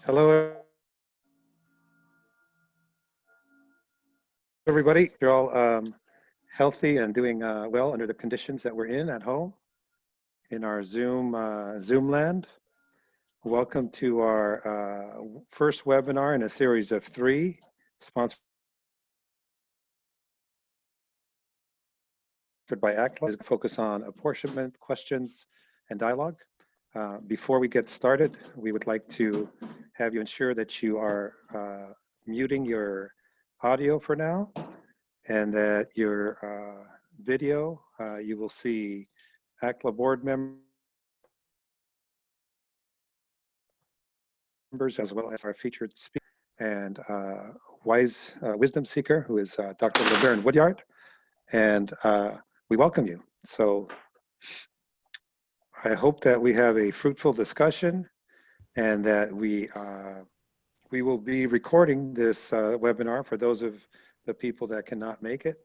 Hello, everybody. You're all healthy and doing well under the conditions that we're in at home in our Zoom land. Welcome to our first webinar in a series of 3, sponsored by ACTLA. Focus on apportionment, questions, and dialogue. Before we get started, we would like to have you ensure that you are muting your audio for now, and that your video, you will see ACTLA board members as well as our featured speaker and wisdom seeker, who is Dr. LeBaron Woodyard, and we welcome you. So I hope that we have a fruitful discussion and that we will be recording this webinar for those of the people that cannot make it.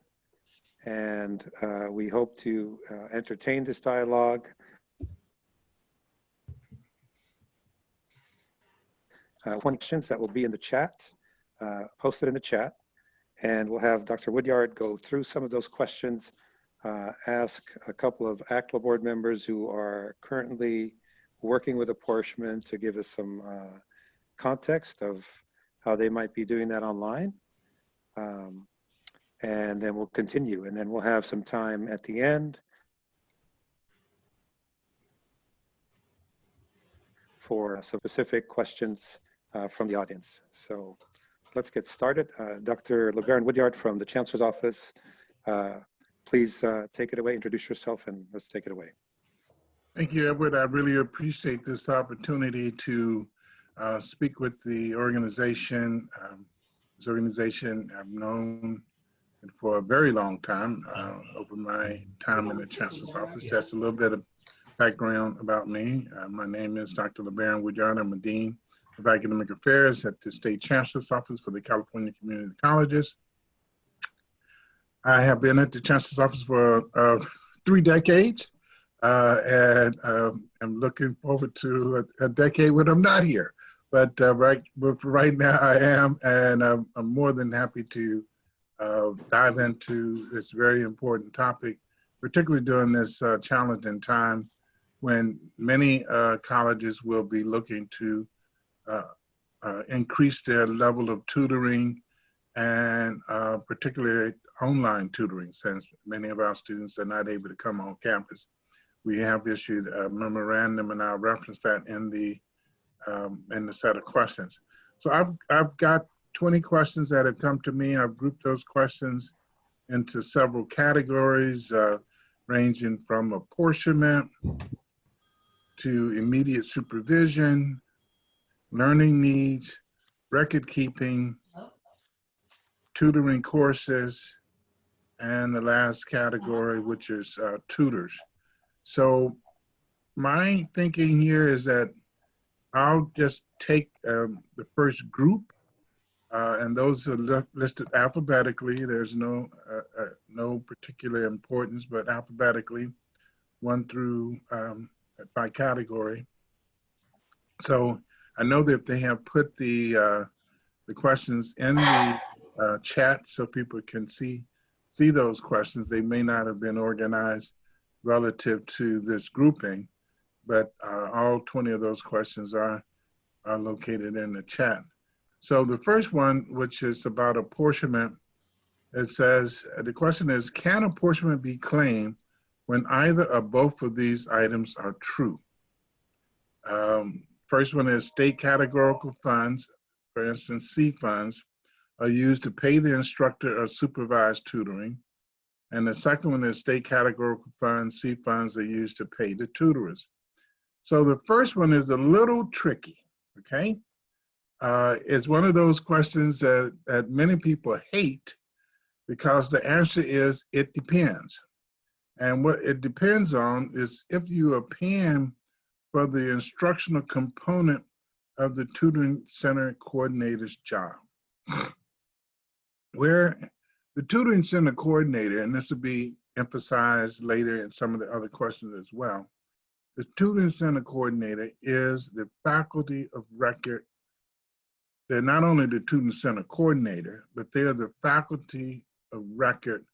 And we hope to entertain this dialogue. Questions that will be in the chat, posted in the chat. And we'll have Dr. Woodyard go through some of those questions, ask a couple of ACTLA board members who are currently working with apportionment to give us some context of how they might be doing that online. And then we'll continue, and then we'll have some time at the end for some specific questions from the audience. So let's get started. Dr. LeBaron Woodyard from the Chancellor's Office, please take it away, introduce yourself, and let's take it away. Thank you, Edward. I really appreciate this opportunity to speak with the organization. This organization I've known for a very long time, over my time in the Chancellor's Office. That's a little bit of background about me. My name is Dr. LeBaron Woodyard. I'm a Dean of Academic Affairs at the State Chancellor's Office for the California Community Colleges. I have been at the Chancellor's Office for 3 decades, and I'm looking forward to a decade when I'm not here. But right now I am, and I'm more than happy to dive into this very important topic, particularly during this challenging time when many colleges will be looking to increase their level of tutoring, and particularly online tutoring, since many of our students are not able to come on campus. We have issued a memorandum, and I'll reference that in the set of questions. So I've got 20 questions that have come to me. I've grouped those questions into several categories, ranging from apportionment to immediate supervision, learning needs, record keeping, tutoring courses, and the last category, which is tutors. So my thinking here is that I'll just take the first group, and those are listed alphabetically. There's no particular importance, but alphabetically, 1 through by category. So I know that they have put the questions in the chat so people can see those questions. They may not have been organized relative to this grouping, but all 20 of those questions are located in the chat. So the first one, which is about apportionment, it says, the question is, can apportionment be claimed when either or both of these items are true? First one is state categorical funds, for instance, C funds, are used to pay the instructor or supervise tutoring. And the second one is state categorical funds, C funds, are used to pay the tutorers. So the first one is a little tricky, okay? It's one of those questions that many people hate, because the answer is it depends. And what it depends on is if you are paying for the instructional component of the tutoring center coordinator's job. Where the tutoring center coordinator, and this will be emphasized later in some of the other questions as well, the tutoring center coordinator is the faculty of record they're not only the Tutoring Center coordinator, but they're the faculty of record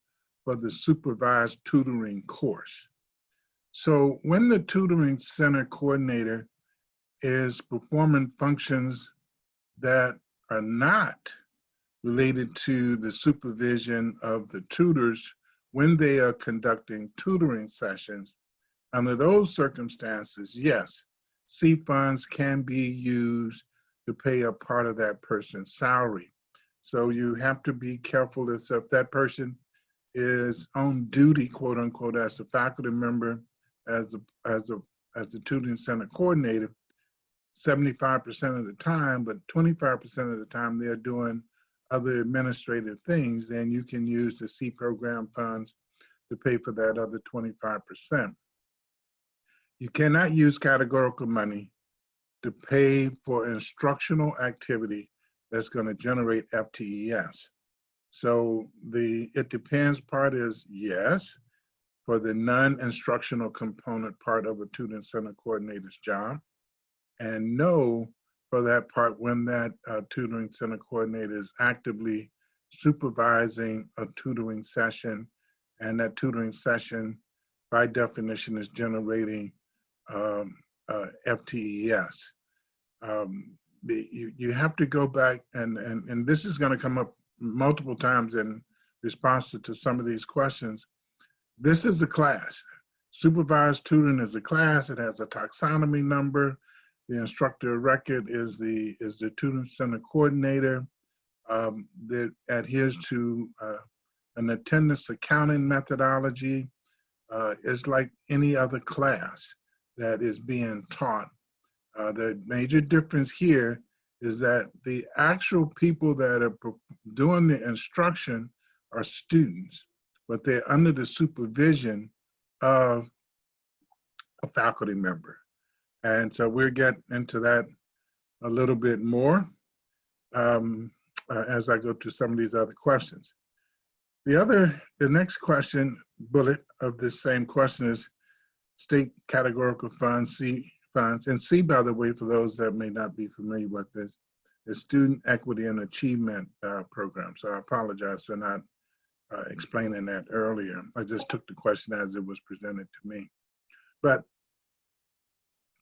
for the supervised tutoring course. So when the Tutoring Center coordinator is performing functions that are not related to the supervision of the tutors when they are conducting tutoring sessions, under those circumstances, yes, C funds can be used to pay a part of that person's salary. So you have to be careful if that person is on duty, quote unquote, as the faculty member, as the Tutoring Center coordinator, 75% of the time, but 25% of the time they're doing other administrative things, then you can use the C program funds to pay for that other 25%. You cannot use categorical money to pay for instructional activity that's going to generate FTES. So the it depends part is yes, for the non-instructional component part of a Tutoring Center coordinator's job, and no for that part when that Tutoring Center coordinator is actively supervising a tutoring session, and that tutoring session by definition is generating FTES. You have to go back, and this is going to come up multiple times in response to some of these questions. This is a class. Supervised tutoring is a class. It has a taxonomy number. The instructor of record is the Tutoring Center coordinator that adheres to an attendance accounting methodology. It's like any other class that is being taught. The major difference here is that the actual people that are doing the instruction are students, but they're under the supervision of a faculty member. And so we'll get into that a little bit more as I go to some of these other questions. The next question, bullet of this same question is state categorical funds, C funds. And C, by the way, for those that may not be familiar with this, is Student Equity and Achievement Program. So I apologize for not explaining that earlier. I just took the question as it was presented to me. But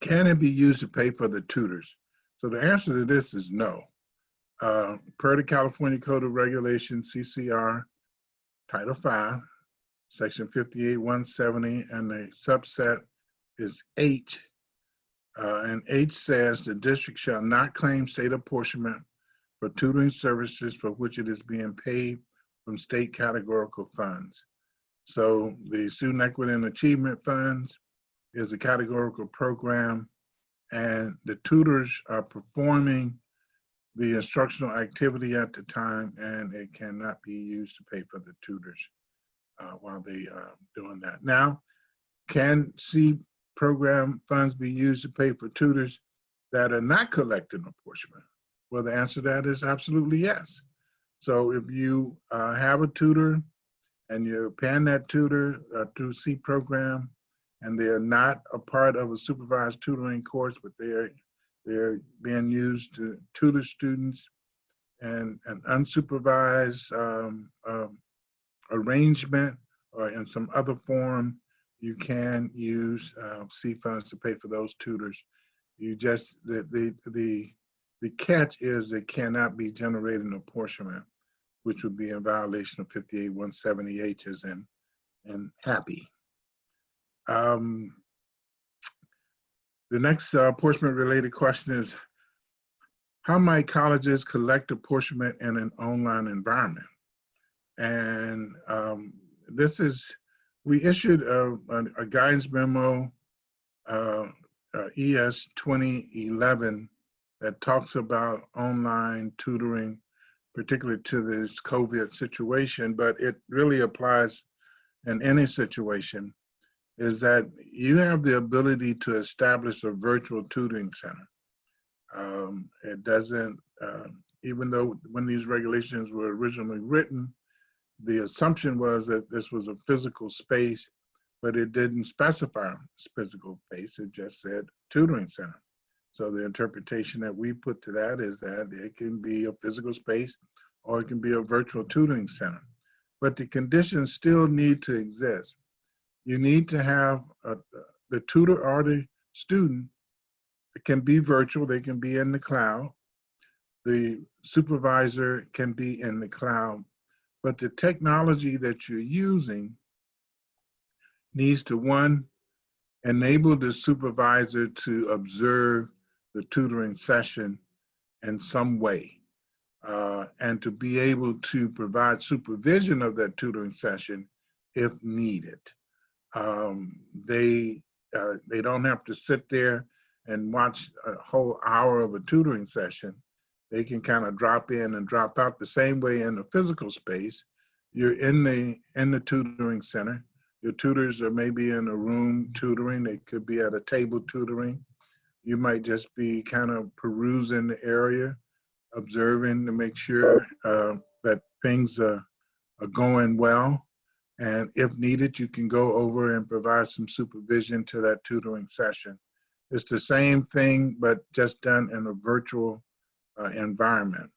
can it be used to pay for the tutors? So the answer to this is no. Per the California Code of Regulations, CCR, Title V, Section 58-170, and the subset is H. And H says the district shall not claim state apportionment for tutoring services for which it is being paid from state categorical funds. So the Student Equity and Achievement Funds is a categorical program, and the tutors are performing the instructional activity at the time, and it cannot be used to pay for the tutors while they are doing that. Now, can C program funds be used to pay for tutors that are not collecting apportionment? Well, the answer to that is absolutely yes. So if you have a tutor and you're paying that tutor through C program, and they're not a part of a supervised tutoring course, but they're being used to tutor students and an unsupervised arrangement or in some other form, you can use C funds to pay for those tutors. You just, the catch is it cannot be generated in apportionment, which would be in violation of 58-170 H's and happy. The next apportionment related question is, how might colleges collect apportionment in an online environment? And this is, we issued a guidance memo, ES 2011, that talks about online tutoring, particularly to this COVID situation, but it really applies in any situation, is that you have the ability to establish a virtual tutoring center. It doesn't, even though when these regulations were originally written, the assumption was that this was a physical space, but it didn't specify physical space, it just said tutoring center. So the interpretation that we put to that is that it can be a physical space or it can be a virtual tutoring center. But the conditions still need to exist. You need to have the tutor or the student. It can be virtual, they can be in the cloud. The supervisor can be in the cloud, but the technology that you're using needs to, one, enable the supervisor to observe the tutoring session in some way, and to be able to provide supervision of that tutoring session if needed. They don't have to sit there and watch a whole hour of a tutoring session. They can kind of drop in and drop out the same way in the physical space. You're in the tutoring center. Your tutors are maybe in a room tutoring. They could be at a table tutoring. You might just be kind of perusing the area, observing to make sure that things are going well. And if needed, you can go over and provide some supervision to that tutoring session. It's the same thing, but just done in a virtual environment.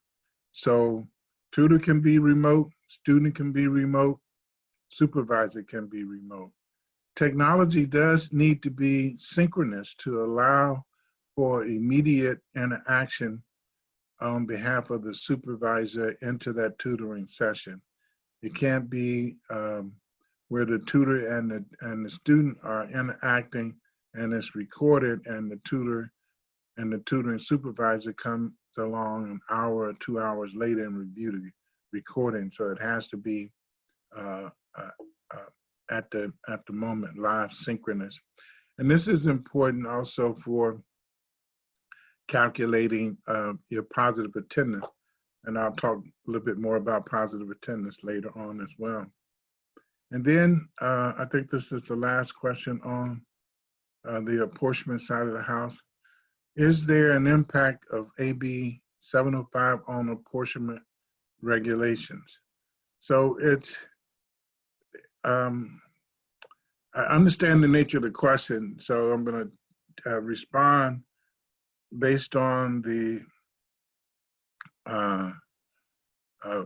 So tutor can be remote, student can be remote, supervisor can be remote. Technology does need to be synchronous to allow for immediate interaction on behalf of the supervisor into that tutoring session. It can't be where the tutor and the student are interacting and it's recorded, and the tutor and the tutoring supervisor comes along an hour or 2 hours later and review the recording. So it has to be at the moment live, synchronous. And this is important also for calculating your positive attendance. And I'll talk a little bit more about positive attendance later on as well. And then I think this is the last question on the apportionment side of the house. Is there an impact of AB 705 on apportionment regulations? So it's, I understand the nature of the question, so I'm going to respond based on the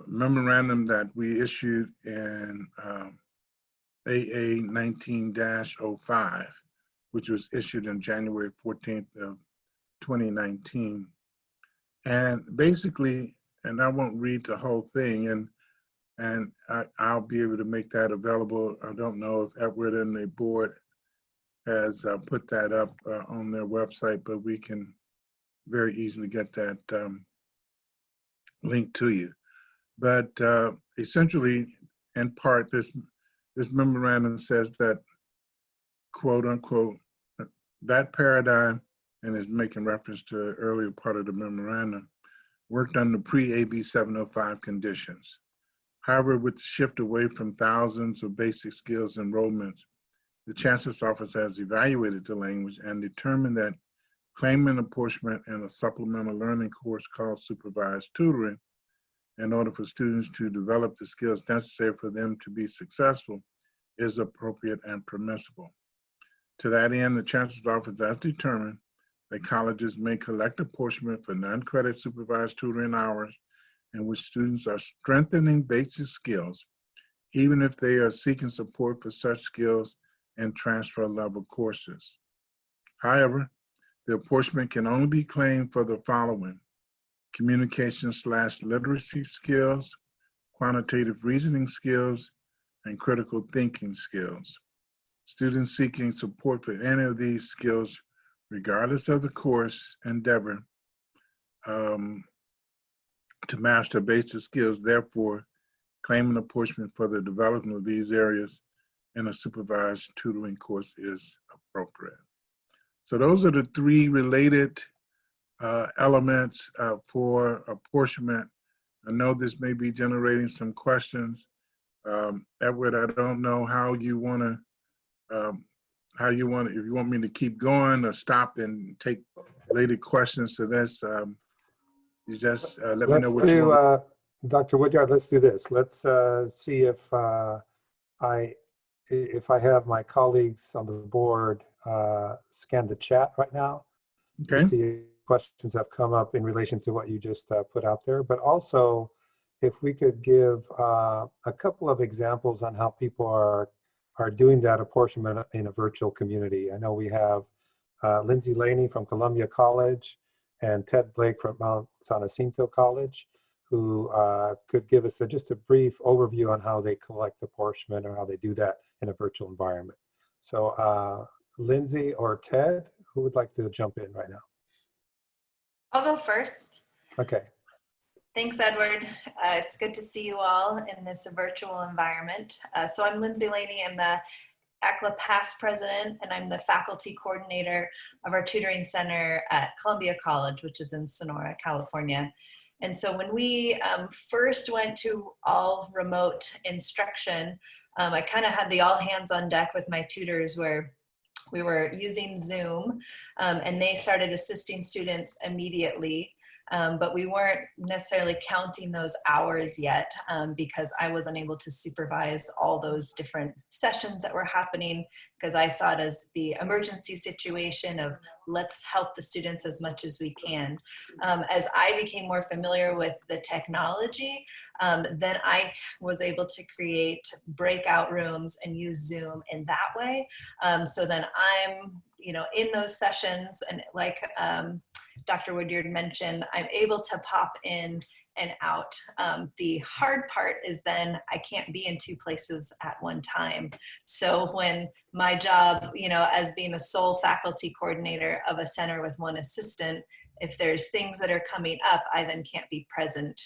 memorandum that we issued in AA 19-05, which was issued on January 14th of 2019. And basically, and I won't read the whole thing, and I'll be able to make that available. I don't know if Edward and the board has put that up on their website, but we can very easily get that link to you. But essentially, in part, this memorandum says that, quote unquote, that paradigm, and is making reference to the earlier part of the memorandum, worked under pre-AB 705 conditions. However, with the shift away from thousands of basic skills enrollments, the Chancellor's Office has evaluated the language and determined that claiming apportionment in a supplemental learning course called supervised tutoring, in order for students to develop the skills necessary for them to be successful, is appropriate and permissible. To that end, the Chancellor's Office has determined that colleges may collect apportionment for non-credit supervised tutoring hours in which students are strengthening basic skills, even if they are seeking support for such skills in transfer level courses. However, the apportionment can only be claimed for the following: communication/literacy skills, quantitative reasoning skills, and critical thinking skills. Students seeking support for any of these skills, regardless of the course endeavor, to master basic skills, therefore, claiming apportionment for the development of these areas in a supervised tutoring course is appropriate. So those are the three related elements for apportionment. I know this may be generating some questions. Edward, I don't know how you want to, if you want me to keep going or stop and take related questions to this. You just let me know what you want. Dr. Woodyard, let's do this. Let's see if I have my colleagues on the board scan the chat right now. to Okay. see if questions have come up in relation to what you just put out there, but also if we could give a couple of examples on how people are doing that apportionment in a virtual community. I know we have Lindsay Laney from Columbia College and Ted Blake from Mount San Jacinto College, who could give us just a brief overview on how they collect apportionment or how they do that in a virtual environment. So Lindsay or Ted, who would like to jump in right now? I'll go first. Okay. Thanks, Edward. It's good to see you all in this virtual environment. So I'm Lindsay Laney. I'm the ACTLA past president, and I'm the faculty coordinator of our tutoring center at Columbia College, which is in Sonora, California. And so when we first went to all remote instruction, I kind of had the all hands on deck with my tutors where we were using Zoom, and they started assisting students immediately. But we weren't necessarily counting those hours yet because I wasn't able to supervise all those different sessions that were happening, because I saw it as the emergency situation of let's help the students as much as we can. As I became more familiar with the technology, then I was able to create breakout rooms and use Zoom in that way. So then I'm, in those sessions, and like Dr. Woodyard mentioned, I'm able to pop in and out. The hard part is then I can't be in two places at one time. So when my job, as being the sole faculty coordinator of a center with one assistant, if there's things that are coming up, I then can't be present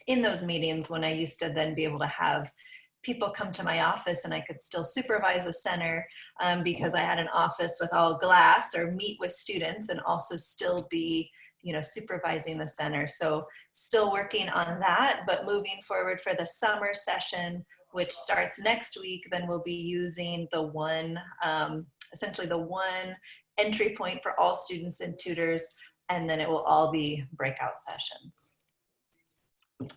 in those meetings, when I used to then be able to have people come to my office and I could still supervise a center because I had an office with all glass, or meet with students and also still be, supervising the center. So still working on that, but moving forward for the summer session, which starts next week, then we'll be using the one, essentially the one entry point for all students and tutors, and then it will all be breakout sessions.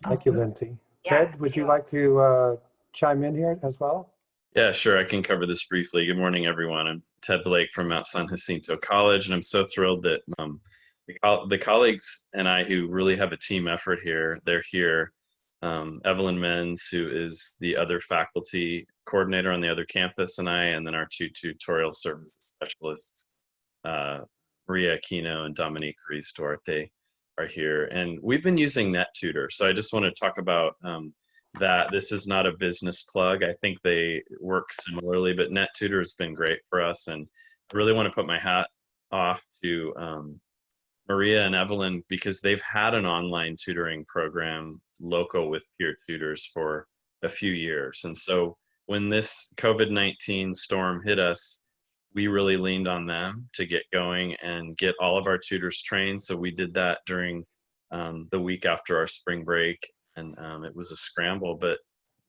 Thank you, Lindsay. Yeah. Ted, would you like to chime in here as well? Yeah, sure. I can cover this briefly. Good morning, everyone. I'm Ted Blake from Mount San Jacinto College, and I'm so thrilled that the colleagues and I who really have a team effort here, they're here. Evelyn Menz, who is the other faculty coordinator on the other campus, and then our two tutorial services specialists, Maria Aquino and Dominique Ruiz Duarte, are here. And we've been using NetTutor. So I just want to talk about that. This is not a business plug. I think they work similarly, but NetTutor has been great for us. And I really want to put my hat off to Maria and Evelyn, because they've had an online tutoring program local with peer tutors for a few years. And so when this COVID-19 storm hit us, we really leaned on them to get going and get all of our tutors trained. So we did that during the week after our spring break, and it was a scramble. But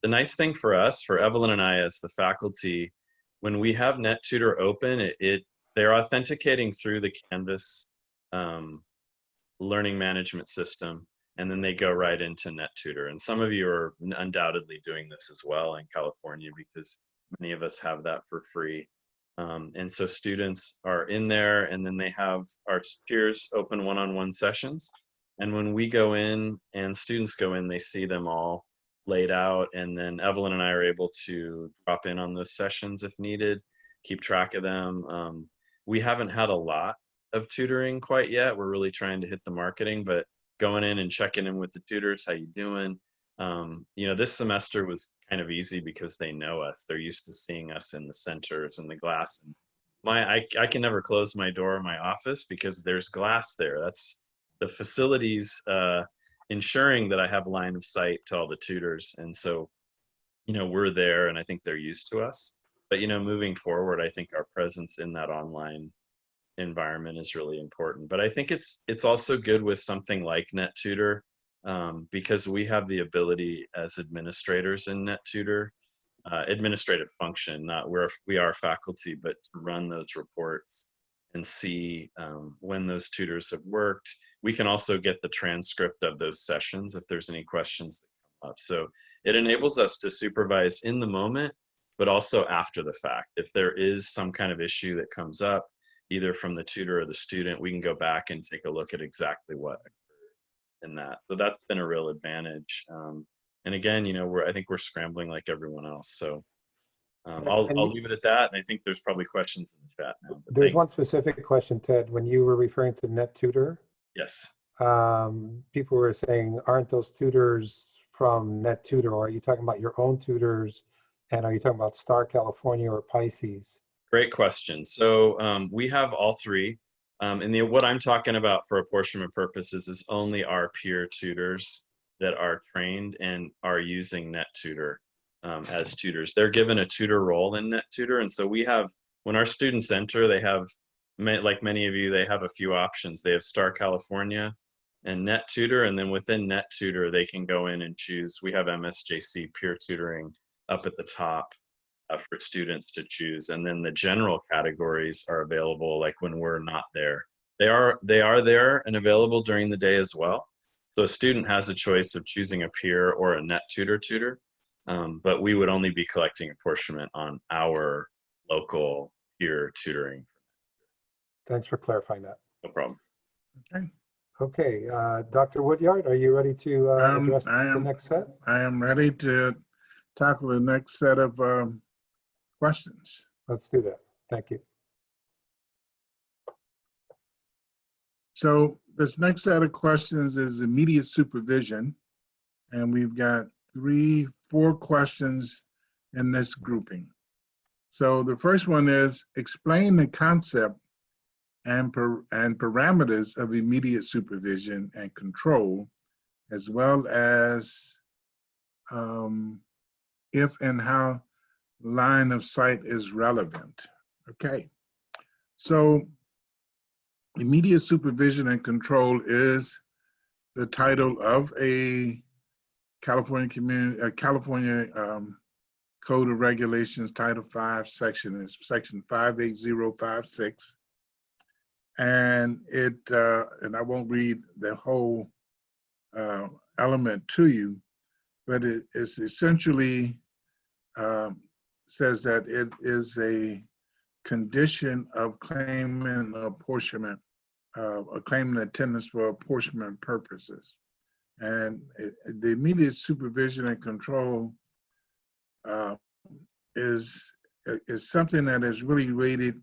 the nice thing for us, for Evelyn and I as the faculty, when we have NetTutor open, they're authenticating through the Canvas learning management system, and then they go right into NetTutor. And some of you are undoubtedly doing this as well in California, because many of us have that for free. And so students are in there, and then they have our peers open one-on-one sessions. And when we go in and students go in, they see them all laid out. And then Evelyn and I are able to drop in on those sessions if needed, keep track of them. We haven't had a lot of tutoring quite yet. We're really trying to hit the marketing, but going in and checking in with the tutors, how you doing? This semester was kind of easy because they know us. They're used to seeing us in the centers and the glass. And I can never close my door in my office because there's glass there. That's the facilities ensuring that I have line of sight to all the tutors. And so, we're there, and I think they're used to us. But, moving forward, I think our presence in that online environment is really important. But I think it's also good with something like NetTutor, because we have the ability as administrators in NetTutor, administrative function, not where we are faculty, but to run those reports and see when those tutors have worked. We can also get the transcript of those sessions if there's any questions that come up. So it enables us to supervise in the moment, but also after the fact. If there is some kind of issue that comes up, either from the tutor or the student, we can go back and take a look at exactly what occurred in that. So that's been a real advantage. And again, you know, I think we're scrambling like everyone else. So I'll leave it at that. And I think there's probably questions in the chat now. There's one specific question, Ted. When you were referring to NetTutor, yes. People were saying, aren't those tutors from NetTutor, or are you talking about your own tutors? And are you talking about Star California or Pisces? Great question. So we have all three. And what I'm talking about for apportionment purposes is only our peer tutors that are trained and are using NetTutor as tutors. They're given a tutor role in NetTutor. And so we have, when our students enter, they have, like many of you, they have a few options. They have Star California and NetTutor. And then within NetTutor, they can go in and choose. We have MSJC peer tutoring up at the top for students to choose. And then the general categories are available like when we're not there. They are there and available during the day as well. So a student has a choice of choosing a peer or a NetTutor tutor, but we would only be collecting apportionment on our local peer tutoring. Thanks for clarifying that. No problem. Okay. Okay, Dr. Woodyard, are you ready to address the next set? I am ready to tackle the next set of questions. Let's do that. Thank you. So this next set of questions is immediate supervision. And we've got 4 questions in this grouping. So the first one is, explain the concept and parameters of immediate supervision and control, as well as if and how line of sight is relevant. Okay, so immediate supervision and control is the title of a California Code of Regulations, Title 5 section is Section 58056. And and I won't read the whole element to you, but it is essentially says that it is a condition of claiming apportionment, claiming attendance for apportionment purposes. And the immediate supervision and control is something that is really rated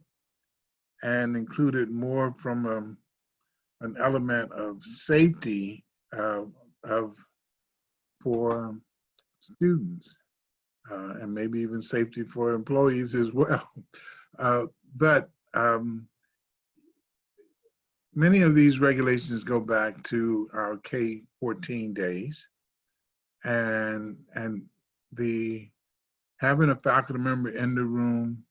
and included more from an element of safety for students and maybe even safety for employees as well. But many of these regulations go back to our K-14 days, and the having a faculty member in the room.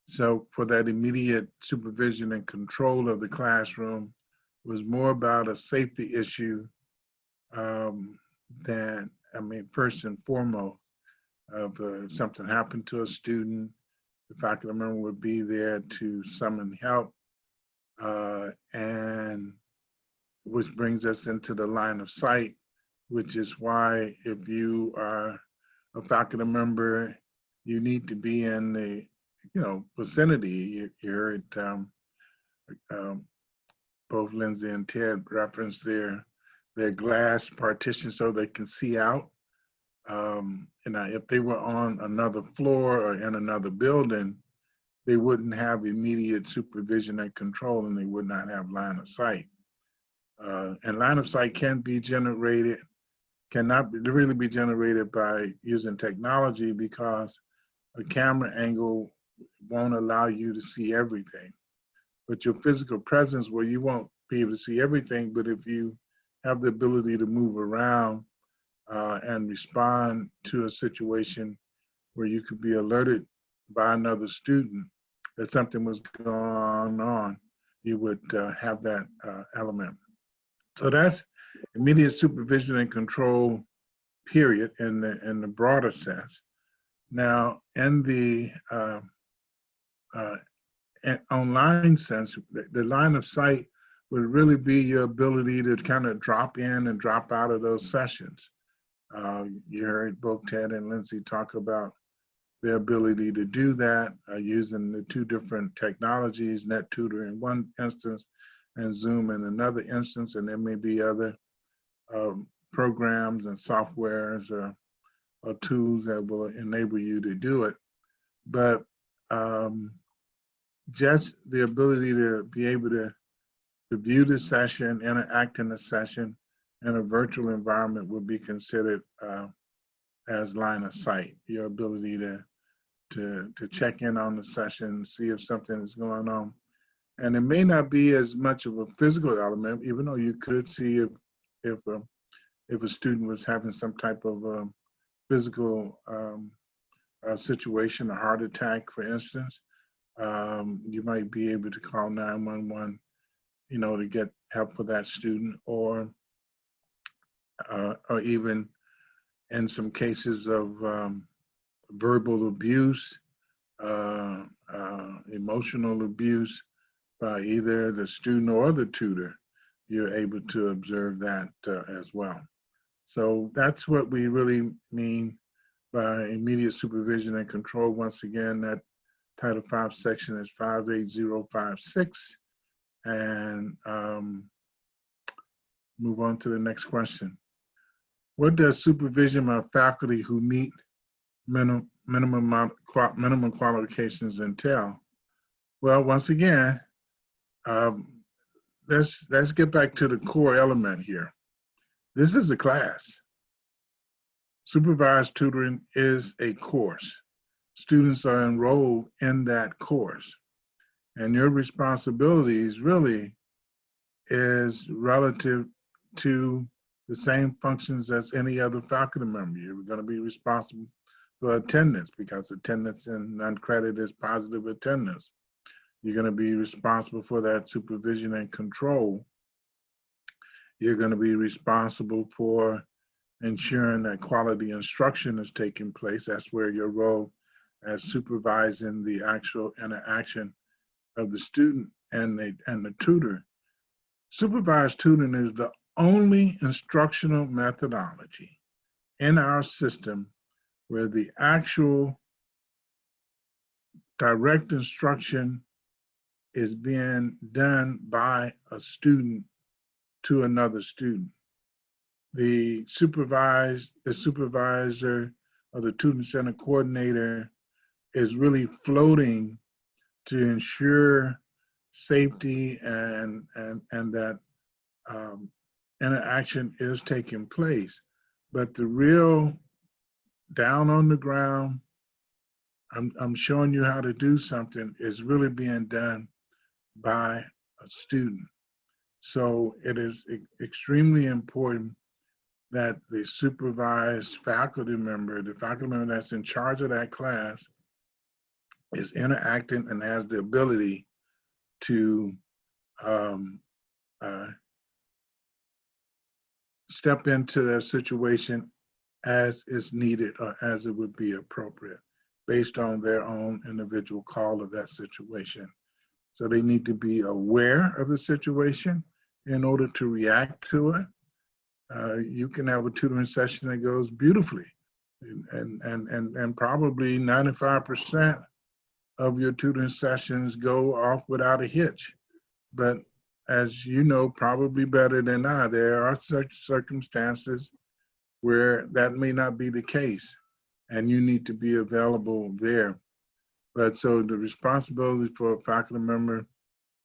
So for that immediate supervision and control of the classroom was more about a safety issue than, I mean, first and foremost, of if something happened to a student, the faculty member would be there to summon help, and which brings us into the line of sight, which is why if you are a faculty member, you need to be in the vicinity. You heard both Lindsay and Ted reference their glass partition so they can see out. If they were on another floor or in another building, they wouldn't have immediate supervision and control, and they would not have line of sight. And line of sight cannot really be generated by using technology, because a camera angle won't allow you to see everything. But your physical presence, well, you won't be able to see everything, but if you have the ability to move around and respond to a situation where you could be alerted by another student that something was going on, you would have that element. So that's immediate supervision and control, period, in the broader sense. Now, in the online sense, the line of sight would really be your ability to kind of drop in and drop out of those sessions. You heard both Ted and Lindsay talk about the ability to do that using the two different technologies, NetTutor in one instance and Zoom in another instance, and there may be other programs and softwares or tools that will enable you to do it. But just the ability to be able to view the session, interact in the session in a virtual environment would be considered as line of sight. Your ability to check in on the session, see if something is going on. And it may not be as much of a physical element, even though you could see if a student was having some type of physical situation, a heart attack, for instance. You might be able to call 911, to get help for that student, or even in some cases of verbal abuse, emotional abuse by either the student or the tutor, you're able to observe that as well. So that's what we really mean by immediate supervision and control. Once again, that Title V section is 58056. And move on to the next question. What does supervision by faculty who meet minimum qualifications entail? Well, once again, let's get back to the core element here. This is a class. Supervised tutoring is a course. Students are enrolled in that course. And your responsibilities really is relative to the same functions as any other faculty member. You're going to be responsible for attendance, because attendance in non-credit is positive attendance. You're going to be responsible for that supervision and control. You're going to be responsible for ensuring that quality instruction is taking place. That's where your role as supervising the actual interaction of the student and the tutor. Supervised tutoring is the only instructional methodology in our system where the actual direct instruction is being done by a student to another student. The supervisor or the tutoring center coordinator is really floating to ensure safety and that interaction is taking place. But the real down on the ground, I'm showing you how to do something, is really being done by a student. So it is extremely important that the supervised faculty member, the faculty member that's in charge of that class, is interacting and has the ability to step into their situation as is needed or as it would be appropriate based on their own individual call of that situation. So they need to be aware of the situation in order to react to it. You can have a tutoring session that goes beautifully, and probably 95% of your tutoring sessions go off without a hitch. But as you know, probably better than I, there are such circumstances where that may not be the case, and you need to be available there. But so the responsibility for a faculty member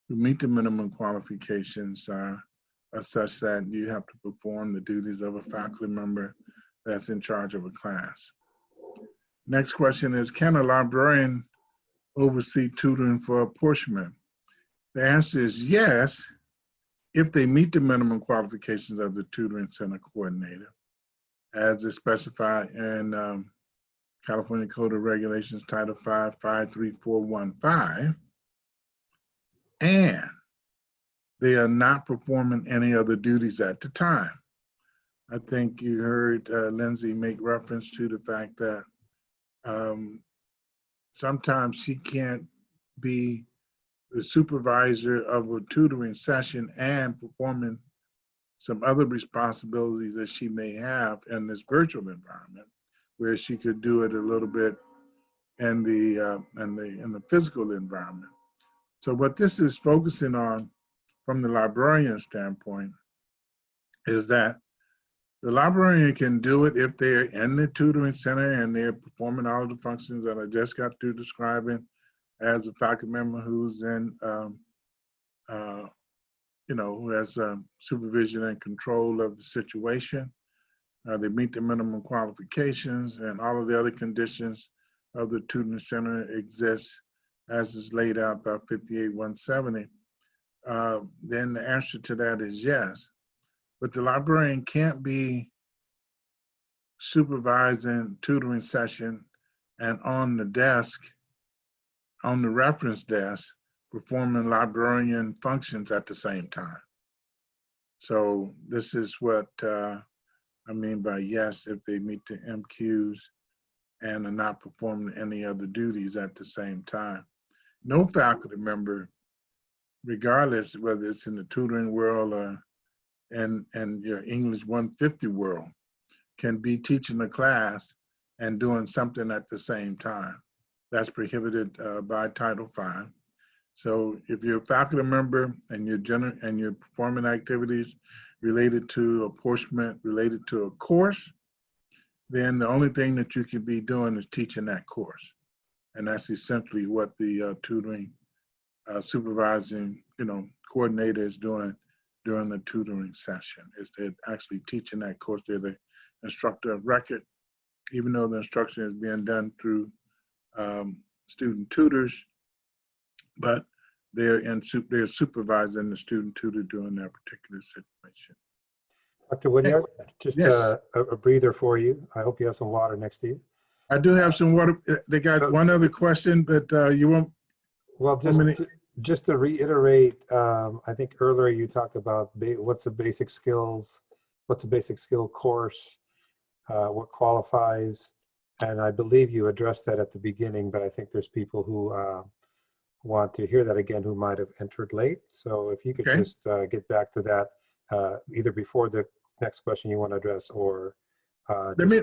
who meet the minimum qualifications are such that you have to perform the duties of a faculty member that's in charge of a class. Next question is, can a librarian oversee tutoring for apportionment? The answer is yes, if they meet the minimum qualifications of the tutoring center coordinator, as is specified in California Code of Regulations, Title V, 53415, and they are not performing any other duties at the time. I think you heard Lindsay make reference to the fact that sometimes she can't be the supervisor of a tutoring session and performing some other responsibilities that she may have in this virtual environment, where she could do it a little bit in the physical environment. So what this is focusing on from the librarian standpoint is that the librarian can do it if they're in the tutoring center and they're performing all of the functions that I just got through describing as a faculty member who's in, who has supervision and control of the situation. They meet the minimum qualifications and all of the other conditions of the tutoring center exists as is laid out by 58-170. Then the answer to that is yes. But the librarian can't be supervising tutoring session and on the desk, on the reference desk, performing librarian functions at the same time. So this is what I mean by yes, if they meet the MQs and are not performing any other duties at the same time. No faculty member, regardless whether it's in the tutoring world or in your English 150 world, can be teaching a class and doing something at the same time. That's prohibited by Title V. So if you're a faculty member and you're performing activities related to apportionment, related to a course, then the only thing that you could be doing is teaching that course. And that's essentially what the tutoring supervising, coordinator is doing during the tutoring session, is they're actually teaching that course. They're the instructor of record, even though the instruction is being done through student tutors, but they're supervising the student tutor during that particular situation. Dr. Woodyard, just Yes. a breather for you. I hope you have some water next to you. I do have some water. They got one other question, but you won't. Well, just to reiterate, I think earlier you talked about what's a basic skill course, what qualifies, and I believe you addressed that at the beginning, but I think there's people who want to hear that again who might have entered late. So if you could just get back to that either before the next question you want to address or let me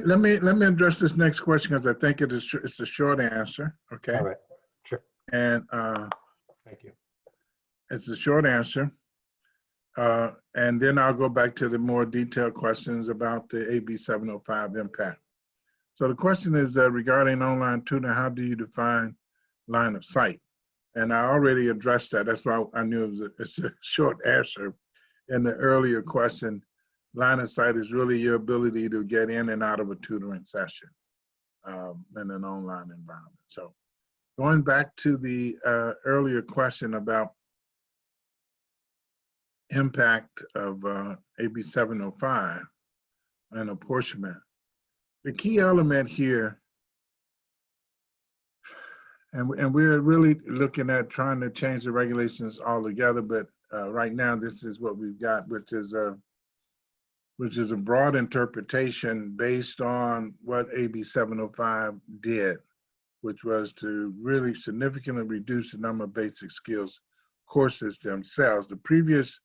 address this next question because I think it's a short answer. Okay. All right. Sure. And thank you. It's a short answer. And then I'll go back to the more detailed questions about the AB 705 impact. So the question is regarding online tutoring, how do you define line of sight? And I already addressed that. That's why I knew it's a short answer in the earlier question. Line of sight is really your ability to get in and out of a tutoring session in an online environment. So going back to the earlier question about impact of AB 705 and apportionment, the key element here, and we're really looking at trying to change the regulations altogether, but right now this is what we've got, which is a broad interpretation based on what AB 705 did, which was to really significantly reduce the number of basic skills courses themselves. These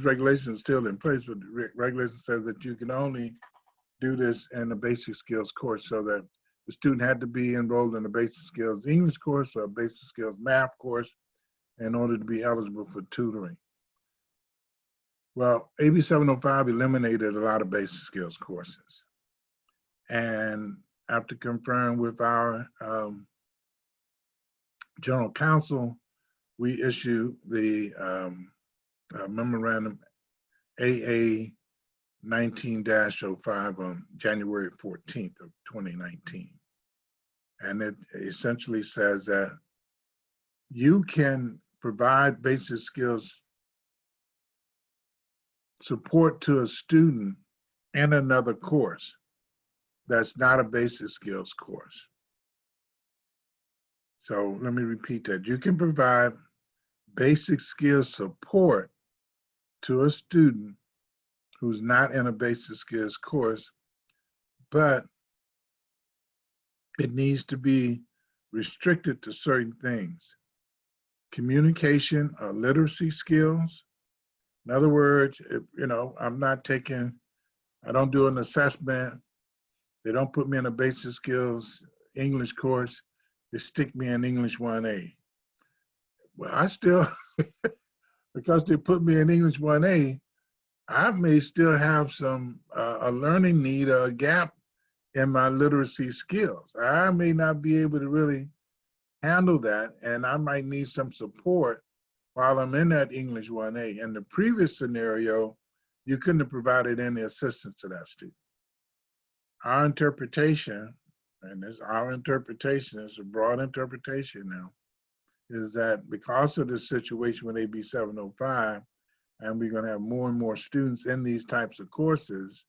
regulations are still in place, but the regulation says that you can only do this in a basic skills course, so that the student had to be enrolled in a basic skills English course or a basic skills math course in order to be eligible for tutoring. Well, AB 705 eliminated a lot of basic skills courses. And after conferring with our general counsel, we issued the memorandum AA 19-05 on January 14th of 2019. And it essentially says that you can provide basic skills support to a student in another course that's not a basic skills course. So let me repeat that. You can provide basic skills support to a student who's not in a basic skills course, but it needs to be restricted to certain things. Communication or literacy skills. In other words, I don't do an assessment They don't put me in a basic skills English course. They stick me in English 1A. Well, I still, because they put me in English 1A, I may still have some, a learning need or a gap in my literacy skills. I may not be able to really handle that, and I might need some support while I'm in that English 1A. In the previous scenario, you couldn't have provided any assistance to that student. Our interpretation, and it's our interpretation, it's a broad interpretation now, is that because of this situation with AB 705, and we're gonna have more and more students in these types of courses,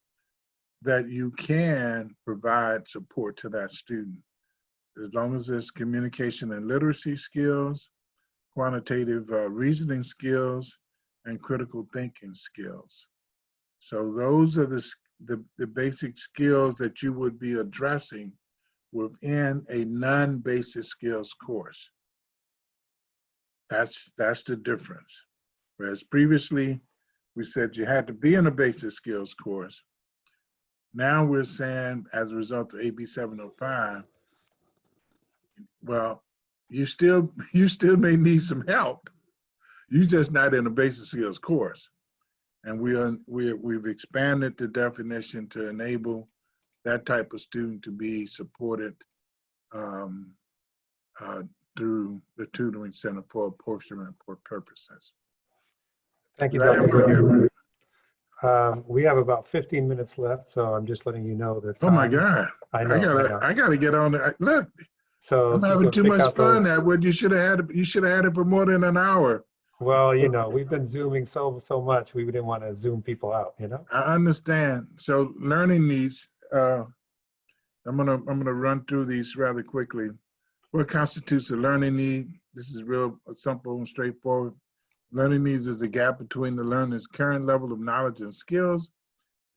that you can provide support to that student. As long as there's communication and literacy skills, quantitative reasoning skills, and critical thinking skills. So those are the basic skills that you would be addressing within a non-basic skills course. That's the difference. Whereas previously, we said you had to be in a basic skills course. Now we're saying, as a result of AB 705, well, you still may need some help. You're just not in a basic skills course. And we've expanded the definition to enable that type of student to be supported through the Tutoring Center for Apportionment purposes. Thank you, Does that Dr. help? Woodard. We have about 15 minutes left, so I'm just letting you know that. Oh my God! I know. I gotta get on it. Look, So I'm having too much fun. That what you should have had it for more than an hour. Well, we've been Zooming so much, we didn't want to Zoom people out, I understand. So learning needs. I'm gonna run through these rather quickly. What constitutes a learning need? This is real simple and straightforward. Learning needs is a gap between the learner's current level of knowledge and skills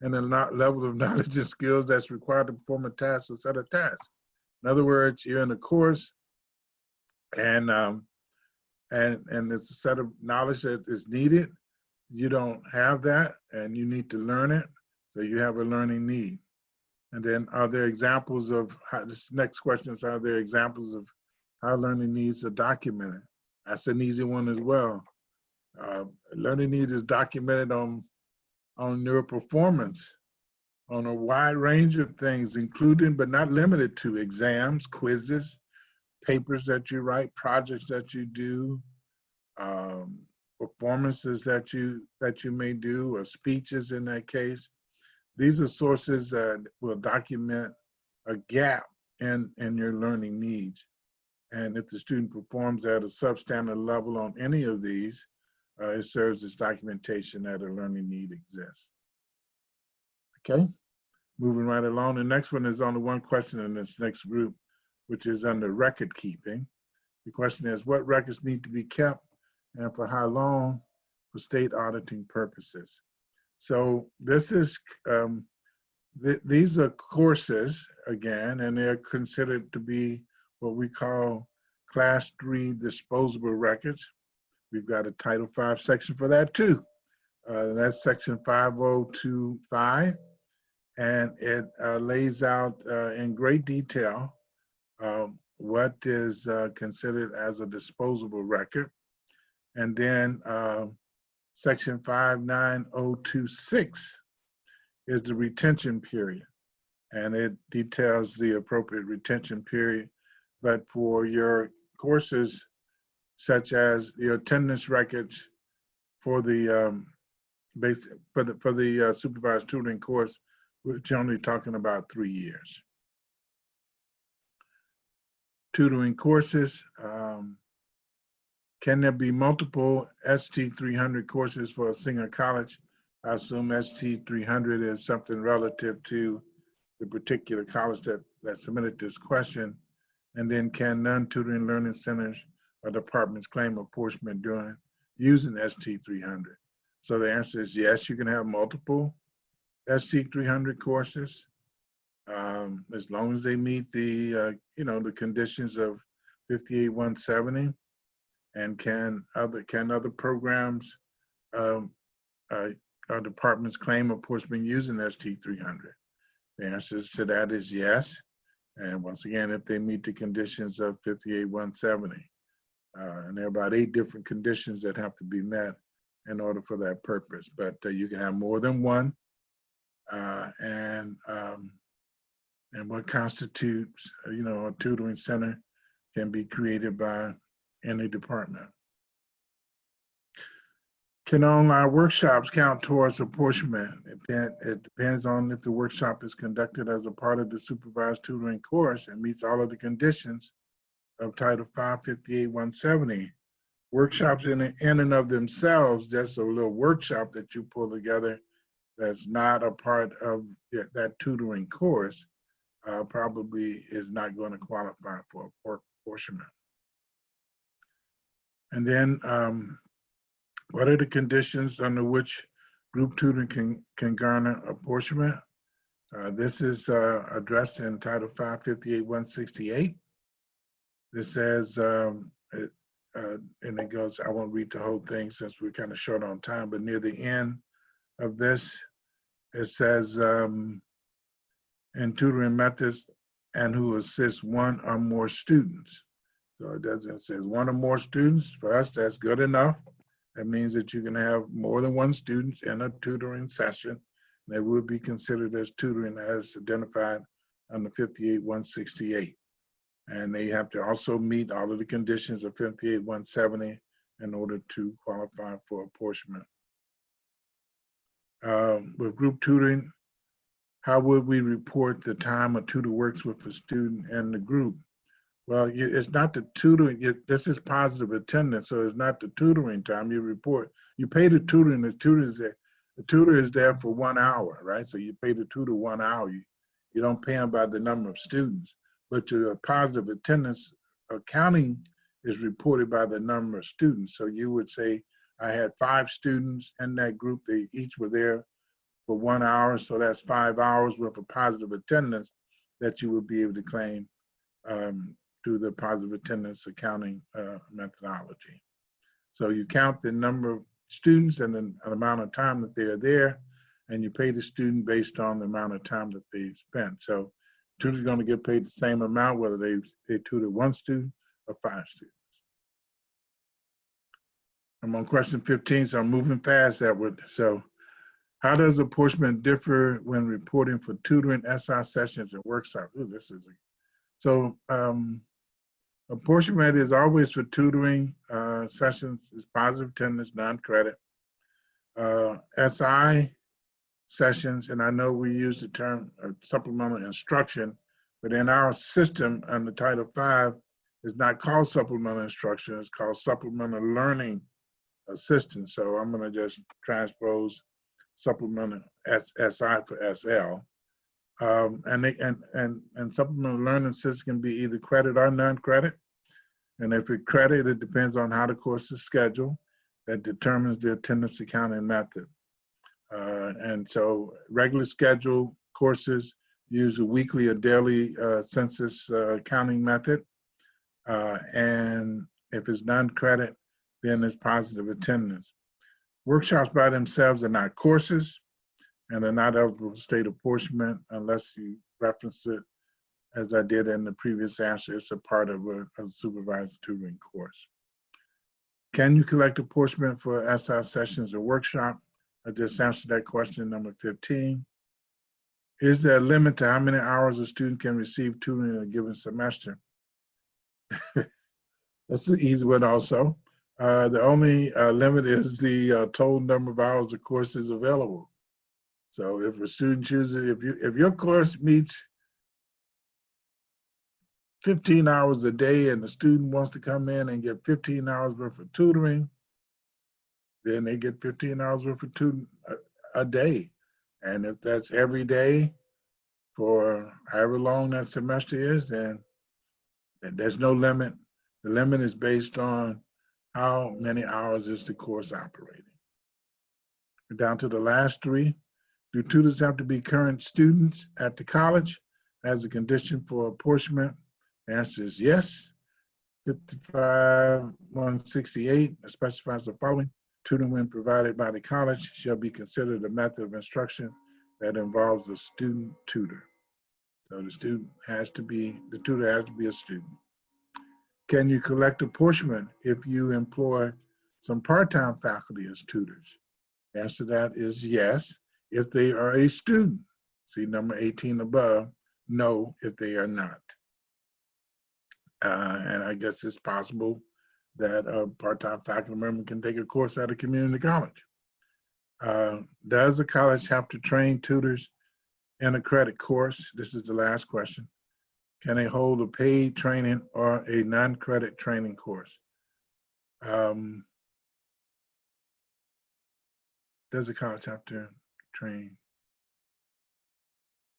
and the level of knowledge and skills that's required to perform a task or set of tasks. In other words, you're in a course and it's a set of knowledge that is needed. You don't have that and you need to learn it. So you have a learning need. And then are there examples of how, this next question is, are there examples of how learning needs are documented? That's an easy one as well. Learning need is documented on your performance on a wide range of things, including but not limited to exams, quizzes, papers that you write, projects that you do, performances that you may do, or speeches in that case. These are sources that will document a gap in your learning needs. And if the student performs at a substandard level on any of these, it serves as documentation that a learning need exists. Okay, moving right along. The next one is only one question in this next group, which is under record keeping. The question is, what records need to be kept and for how long for state auditing purposes? So this is, these are courses, again, and they're considered to be what we call Class 3 disposable records. We've got a Title V section for that too. That's section 5025, and it lays out in great detail what is considered as a disposable record. And then section 59026 is the retention period, and it details the appropriate retention period. But for your courses, such as your attendance records for the supervised tutoring course, we're generally talking about 3 years. Tutoring courses, can there be multiple ST300 courses for a single college? I assume ST300 is something relative to the particular college that submitted this question. And then can non-tutoring learning centers or departments claim apportionment using ST300? So the answer is yes, you can have multiple ST300 courses as long as they meet the the conditions of 58170. And can other programs or departments claim apportionment using ST300? The answer to that is yes. And once again, if they meet the conditions of 58-170. And there are about 8 different conditions that have to be met in order for that purpose. But you can have more than one. And what constitutes, a tutoring center can be created by any department. Can online workshops count towards apportionment? It depends on if the workshop is conducted as a part of the supervised tutoring course and meets all of the conditions of Title 558-170. Workshops in and of themselves, just a little workshop that you pull together that's not a part of that tutoring course, probably is not going to qualify for apportionment. And then, what are the conditions under which group tutoring can garner apportionment? This is addressed in Title 558-168. This says, and it goes, I won't read the whole thing since we're kind of short on time, but near the end of this, it says, in tutoring methods and who assists one or more students. So it says one or more students. For us, that's good enough. That means that you can have more than one student in a tutoring session. That would be considered as tutoring as identified under 58-168. And they have to also meet all of the conditions of 58-170 in order to qualify for apportionment. With group tutoring, how would we report the time a tutor works with a student and the group? Well, it's not the tutoring, this is positive attendance, so it's not the tutoring time you report. You pay the tutor and the tutor is there for 1 hour, right? So you pay the tutor 1 hour. You don't pay them by the number of students, but your positive attendance accounting is reported by the number of students. So you would say, I had 5 students in that group, they each were there for 1 hour, so that's 5 hours worth of positive attendance that you would be able to claim through the positive attendance accounting methodology. So you count the number of students and the amount of time that they are there, and you pay the student based on the amount of time that they spent. So tutors are going to get paid the same amount whether they tutor 1 student or 5 students. I'm on question 15, so I'm moving fast, Edward. So how does apportionment differ when reporting for tutoring, SI sessions, and workshops? Ooh, this is apportionment is always for tutoring sessions, is positive attendance, non-credit. SI sessions, and I know we use the term supplemental instruction, but in our system under Title V, it's not called supplemental instruction, it's called supplemental learning assistance. So I'm going to just transpose supplemental SI for SL. And supplemental learning assistance can be either credit or non-credit. And if it's credit, it depends on how the course is scheduled. That determines the attendance accounting method. And so regular scheduled courses use a weekly or daily census accounting method. And if it's non-credit, then it's positive attendance. Workshops by themselves are not courses, and are not eligible for state apportionment unless you reference it, as I did in the previous answer. It's a part of a supervised tutoring course. Can you collect apportionment for SI sessions or workshop? I just answered that question, number 15. Is there a limit to how many hours a student can receive tutoring in a given semester? That's the easy one also. The only limit is the total number of hours the course is available. So if a student chooses, if your course meets 15 hours a day and the student wants to come in and get 15 hours worth of tutoring, then they get 15 hours worth of tutoring a day. And if that's every day for however long that semester is, then there's no limit. The limit is based on how many hours is the course operating. We're down to the last 3. Do tutors have to be current students at the college as a condition for apportionment? The answer is yes. 55-168 specifies the following. Tutoring when provided by the college shall be considered a method of instruction that involves a student tutor. So the student has to be, the tutor has to be a student. Can you collect apportionment if you employ some part-time faculty as tutors? The answer to that is yes, if they are a student. See number 18 above, no, if they are not. And I guess it's possible that a part-time faculty member can take a course at a community college. Does a college have to train tutors in a credit course? This is the last question. Can they hold a paid training or a non-credit training course? Does a college have to train?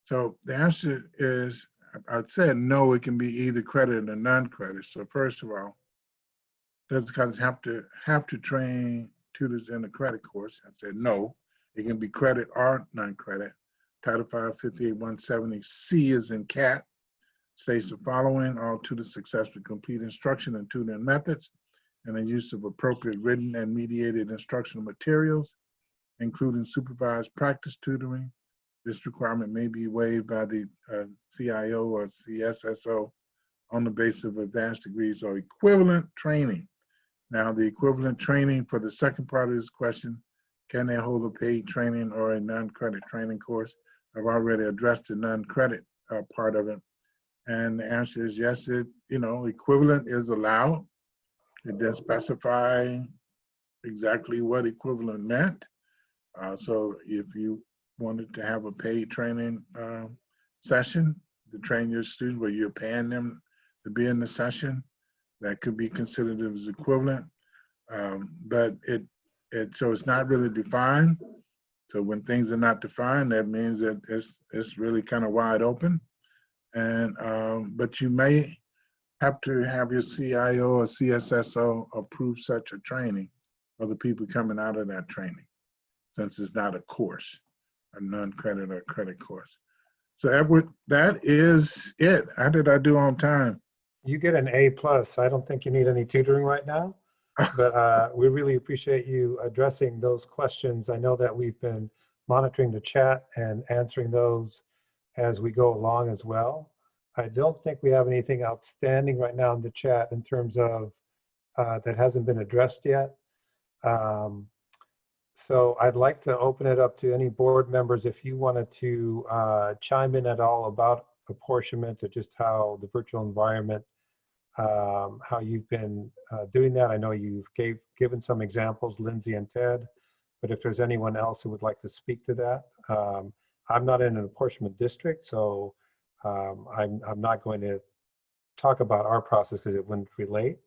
So the answer is, I'd say no, it can be either credit or non-credit. So first of all, does the college have to train tutors in a credit course? I'd say no, it can be credit or non-credit. Title 5, 58-170C is in cat, states the following: all tutors successfully complete instruction and tutoring methods and the use of appropriate written and mediated instructional materials, including supervised practice tutoring. This requirement may be waived by the CIO or CSSO on the basis of advanced degrees or equivalent training. Now, the equivalent training for the second part of this question, can they hold a paid training or a non-credit training course? I've already addressed the non-credit part of it. And the answer is yes, equivalent is allowed. It didn't specify exactly what equivalent meant. So if you wanted to have a paid training session to train your student where you're paying them to be in the session, that could be considered as equivalent. But so it's not really defined. So when things are not defined, that means that it's really kind of wide open. And but you may have to have your CIO or CSSO approve such a training for the people coming out of that training, since it's not a course, a non-credit or credit course. So Edward, that is it. How did I do on time? You get an A+. I don't think you need any tutoring right now, but we really appreciate you addressing those questions. I know that we've been monitoring the chat and answering those as we go along as well. I don't think we have anything outstanding right now in the chat in terms of that hasn't been addressed yet. So I'd like to open it up to any board members if you wanted to chime in at all about apportionment or just how the virtual environment, how you've been doing that. I know you've given some examples, Lindsay and Ted, but if there's anyone else who would like to speak to that. I'm not in an apportionment district, so I'm not going to talk about our process because it wouldn't relate.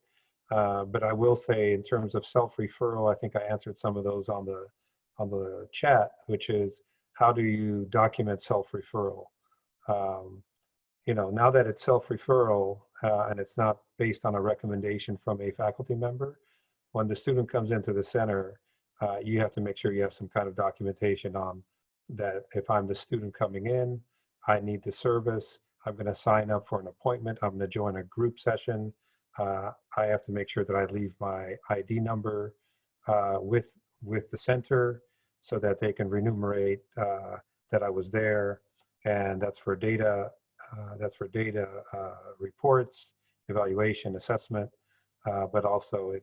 But I will say in terms of self-referral, I think I answered some of those on the chat, which is how do you document self-referral? Now that it's self-referral and it's not based on a recommendation from a faculty member, when the student comes into the center, you have to make sure you have some kind of documentation on that. If I'm the student coming in, I need the service, I'm going to sign up for an appointment, I'm going to join a group session. I have to make sure that I leave my ID number with the center so that they can remunerate that I was there, and that's for data. That's for data reports, evaluation, assessment, but also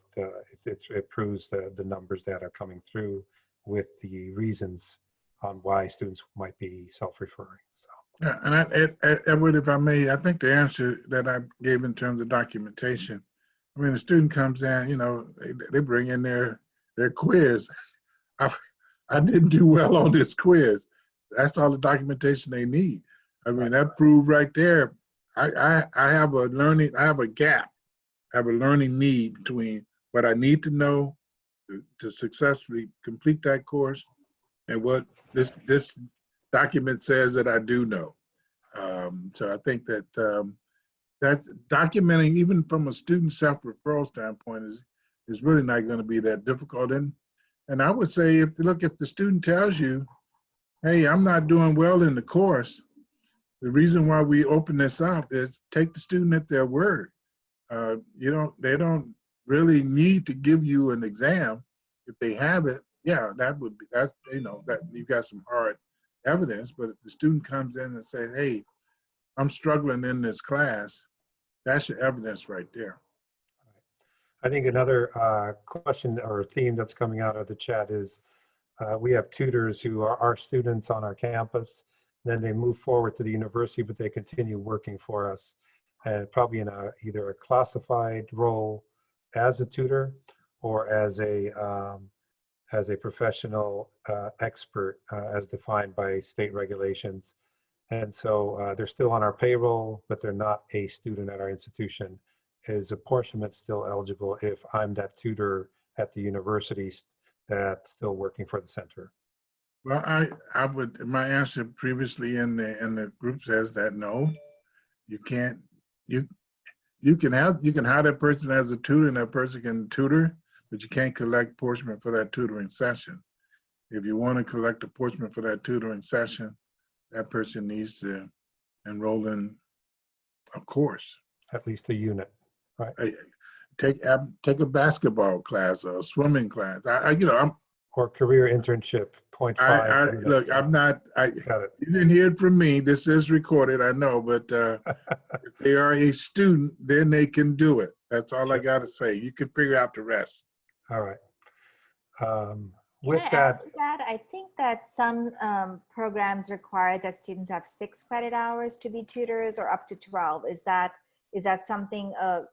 it proves the numbers that are coming through with the reasons on why students might be self-referring. So. Yeah, and Edward, if I may, I think the answer that I gave in terms of documentation, I mean, the student comes in, they bring in their quiz. I didn't do well on this quiz. That's all the documentation they need. I mean, that proved right there. I have a gap. I have a learning need between what I need to know to successfully complete that course and what this document says that I do know. So I think that that documenting, even from a student self-referral standpoint, is really not going to be that difficult. And I would say, if the student tells you, hey, I'm not doing well in the course, the reason why we open this up is take the student at their word. They don't really need to give you an exam. If they have it, yeah, that you've got some hard evidence. But if the student comes in and says, hey, I'm struggling in this class. That's your evidence right there. I think another question or theme that's coming out of the chat is we have tutors who are our students on our campus. Then they move forward to the university, but they continue working for us, and probably in either a classified role as a tutor or as a professional expert as defined by state regulations. And so they're still on our payroll, but they're not a student at our institution. Is apportionment still eligible if I'm that tutor at the university that's still working for the center? Well, I would, my answer previously in the group says that no, you can't, you can hire that person as a tutor and that person can tutor, but you can't collect apportionment for that tutoring session. If you want to collect apportionment for that tutoring session, that person needs to enroll in a course. At least a unit, right? Take a basketball class or a swimming class. I'm Or career internship, 0.5 units. look, I'm not, Got it. you didn't hear it from me. This is recorded, I know, but if they are a student, then they can do it. That's all I got to say. You can figure out the rest. All right. Can I add to that? I think that some programs require that students have 6 credit hours to be tutors, or up to 12. Is that something a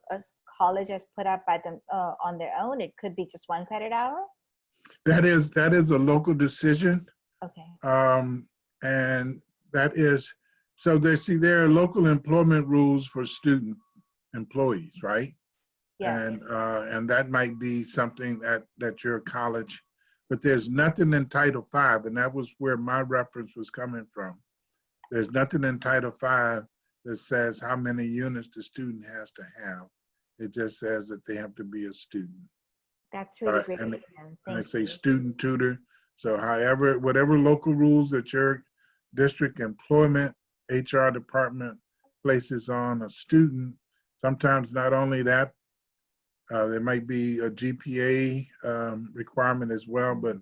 college has put up by them on their own? It could be just 1 credit hour. That is a local decision. Okay. And that is, so there are local employment rules for student employees, right? Yes. And that might be something that your college, but there's nothing in Title V, and that was where my reference was coming from. There's nothing in Title V that says how many units the student has to have. It just says that they have to be a student. That's really great. And they Thank say you. student tutor. So whatever local rules that your district employment, HR department places on a student, sometimes not only that, there might be a GPA requirement as well, but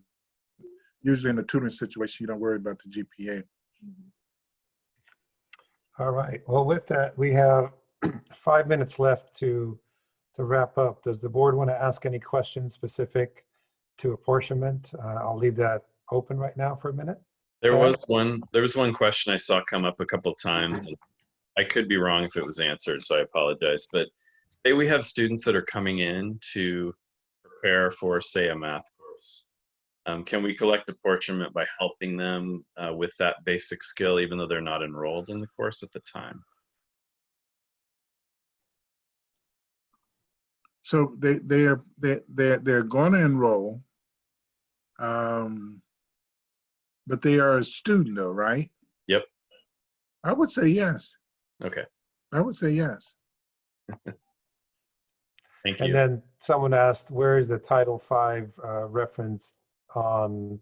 usually in a tutoring situation, you don't worry about the GPA. All right. Well, with that, we have 5 minutes left to wrap up. Does the board want to ask any questions specific to apportionment? I'll leave that open right now for a minute. There was one question I saw come up a couple of times. I could be wrong if it was answered, so I apologize. But say we have students that are coming in to prepare for, say, a math course. Can we collect apportionment by helping them with that basic skill, even though they're not enrolled in the course at the time? So they're going to enroll, but they are a student though, right? Yep. I would say yes. Okay. I would say yes. Thank you. And then someone asked, where is the Title V reference on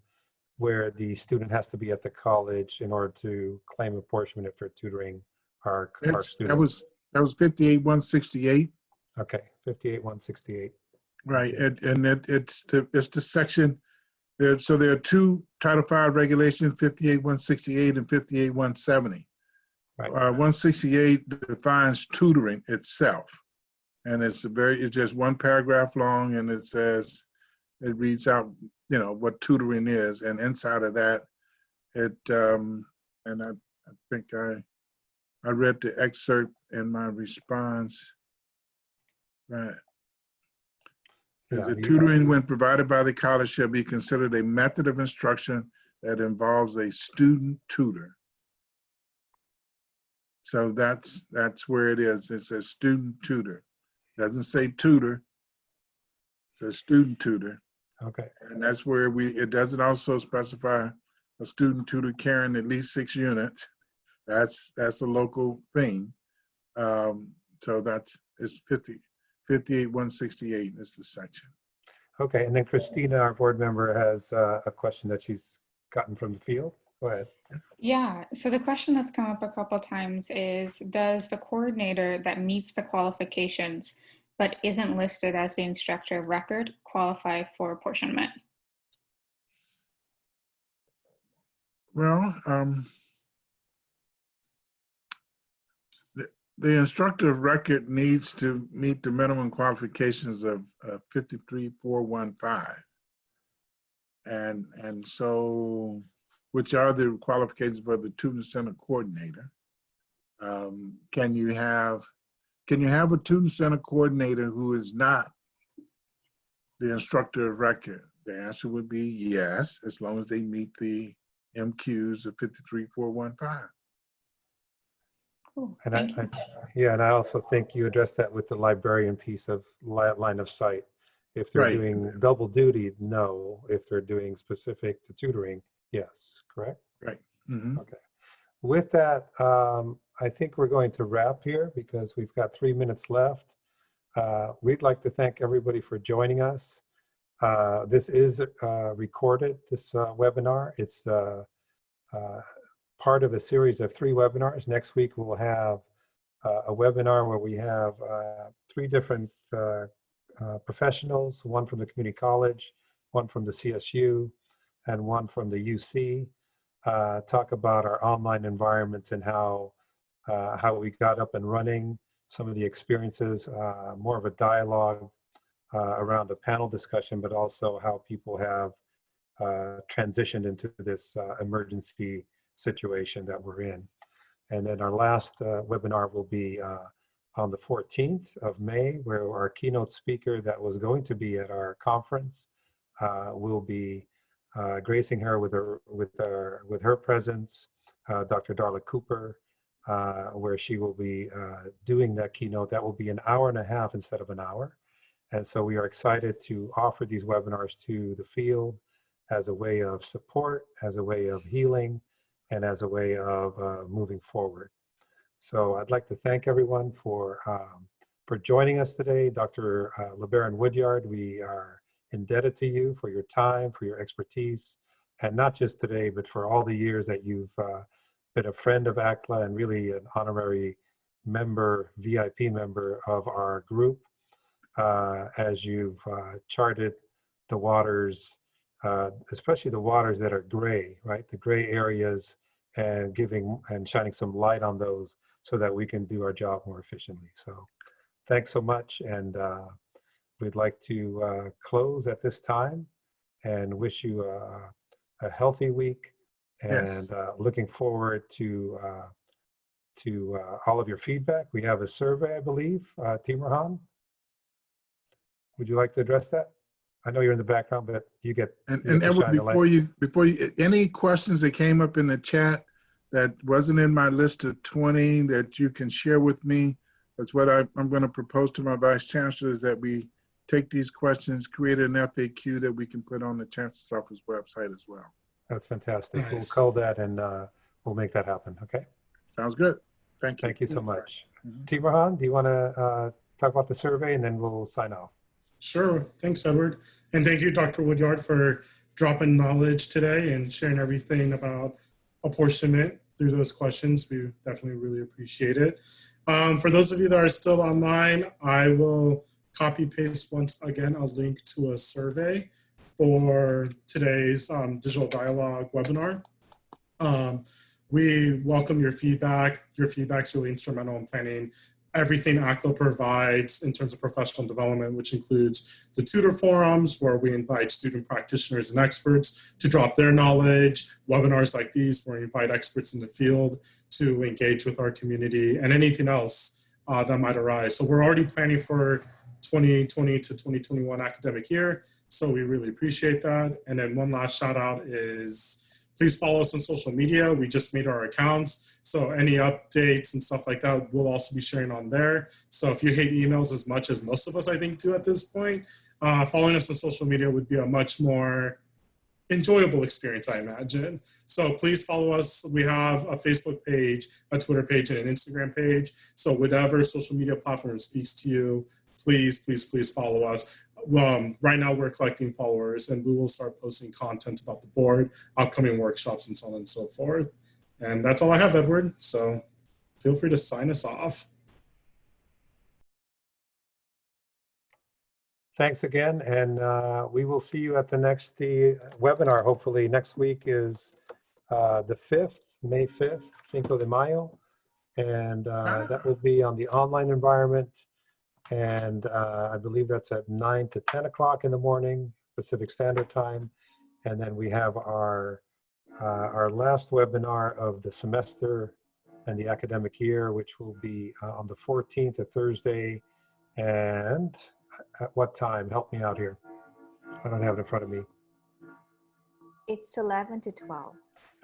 where the student has to be at the college in order to claim apportionment if they're tutoring our students? That was 58-168. Okay, 58-168. Right, and it's the section. So there are 2 Title V regulations, 58-168 and 58-170. Right. 168 defines tutoring itself, and it's just 1 paragraph long, and it reads out, what tutoring is, and inside of that, and I think I read the excerpt in my response. Right. Yeah, The tutoring, when provided by the college, shall be considered a method of instruction that involves a student tutor. So that's where it is. It says student tutor. It doesn't say tutor. It says student tutor. Okay. And that's where it doesn't also specify a student tutor carrying at least 6 units. That's a local thing. So it's 58-168 is the section. Okay, and then Christina, our board member, has a question that she's gotten from the field. Go ahead. Yeah, so the question that's come up a couple times is, does the coordinator that meets the qualifications but isn't listed as the instructor of record qualify for apportionment? Well, the instructor of record needs to meet the minimum qualifications of 53415. And so, which are the qualifications for the student center coordinator. Can you have a student center coordinator who is not the instructor of record? The answer would be yes, as long as they meet the MQs of 53415. Cool. And Thank you. yeah, and I also think you addressed that with the librarian piece of line of sight. If they're Right. doing double duty, no. If they're doing specific to tutoring, yes, correct? Right. Mm-hmm. Okay. With that, I think we're going to wrap here because we've got 3 minutes left. We'd like to thank everybody for joining us. This is recorded, this webinar. It's part of a series of 3 webinars. Next week, we'll have a webinar where we have 3 different professionals, one from the community college, one from the CSU, and one from the UC, talk about our online environments and how we got up and running, some of the experiences, more of a dialogue around a panel discussion, but also how people have transitioned into this emergency situation that we're in. And then our last webinar will be on the 14th of May, where our keynote speaker that was going to be at our conference will be gracing her with her presence, Dr. Darla Cooper, where she will be doing that keynote. That will be an hour and a half instead of an hour. And so we are excited to offer these webinars to the field as a way of support, as a way of healing, and as a way of moving forward. So I'd like to thank everyone for joining us today. Dr. LeBaron Woodyard, we are indebted to you for your time, for your expertise, and not just today, but for all the years that you've been a friend of ACTLA and really an honorary member, VIP member of our group, as you've charted the waters, especially the waters that are gray, right? The gray areas, and giving and shining some light on those so that we can do our job more efficiently. So thanks so much. And we'd like to close at this time and wish you a healthy week, and Yes. looking forward to all of your feedback. We have a survey, I believe. Timurhan, would you like to address that? I know you're in the background, but you get And to Edward, shine the light. before you, any questions that came up in the chat that wasn't in my list of 20 that you can share with me, that's what I'm going to propose to my Vice Chancellor, is that we take these questions, create an FAQ that we can put on the Chancellor's Office website as well. That's fantastic. Nice. We'll call that and we'll make that happen. Okay. Sounds good. Thank you. Thank you so much. Mhm. Timurhan, do you want to talk about the survey and then we'll sign off? Sure. Thanks, Edward. And thank you, Dr. Woodyard, for dropping knowledge today and sharing everything about apportionment through those questions. We definitely really appreciate it. For those of you that are still online, I will copy paste once again a link to a survey for today's digital dialogue webinar. We welcome your feedback. Your feedback's really instrumental in planning everything ACTLA provides in terms of professional development, which includes the tutor forums, where we invite student practitioners and experts to drop their knowledge, webinars like these, where we invite experts in the field to engage with our community, and anything else that might arise. So we're already planning for 2020 to 2021 academic year, so we really appreciate that. And then one last shout out is, please follow us on social media. We just made our accounts. So any updates and stuff like that, we'll also be sharing on there. So if you hate emails as much as most of us, I think, do at this point, following us on social media would be a much more enjoyable experience, I imagine. So please follow us. We have a Facebook page, a Twitter page, and an Instagram page. So whatever social media platform speaks to you, please, please, please follow us. Right now we're collecting followers, and we will start posting content about the board, upcoming workshops, and so on and so forth. And that's all I have, Edward. So feel free to sign us off. Thanks again. And we will see you at the next webinar. Hopefully next week is the 5th, May 5th, Cinco de Mayo. And that will be on the online environment. And I believe that's at 9 to 10 o'clock in the morning, Pacific Standard Time. And then we have our last webinar of the semester and the academic year, which will be on the 14th, a Thursday. And at what time? Help me out here. I don't have it in front of me. It's 11 to 12.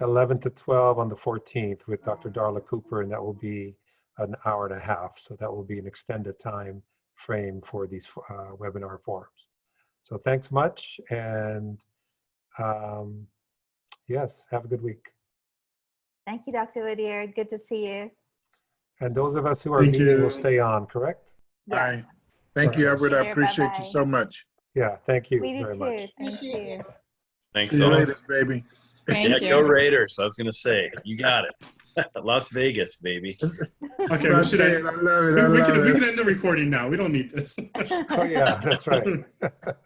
11 to 12 on the 14th with Dr. Darla Cooper, and that will be an hour and a half. So that will be an extended time frame for these webinar forums. So thanks much. And yes, have a good week. Thank you, Dr. Woodyard. Good to see you. And those of us who are Thank meeting you. will stay on, correct? Bye. Thank you, Edward. I appreciate you so much. Yeah, thank you We do very too. much. Thank you. Thanks See you all. later, baby. Thank Yeah, you. go Raiders. I was gonna say, you got it. Las Vegas, baby. Okay, Well we should said. end, I love it. I we love can it. end the recording now. We don't need this. Oh yeah, that's right.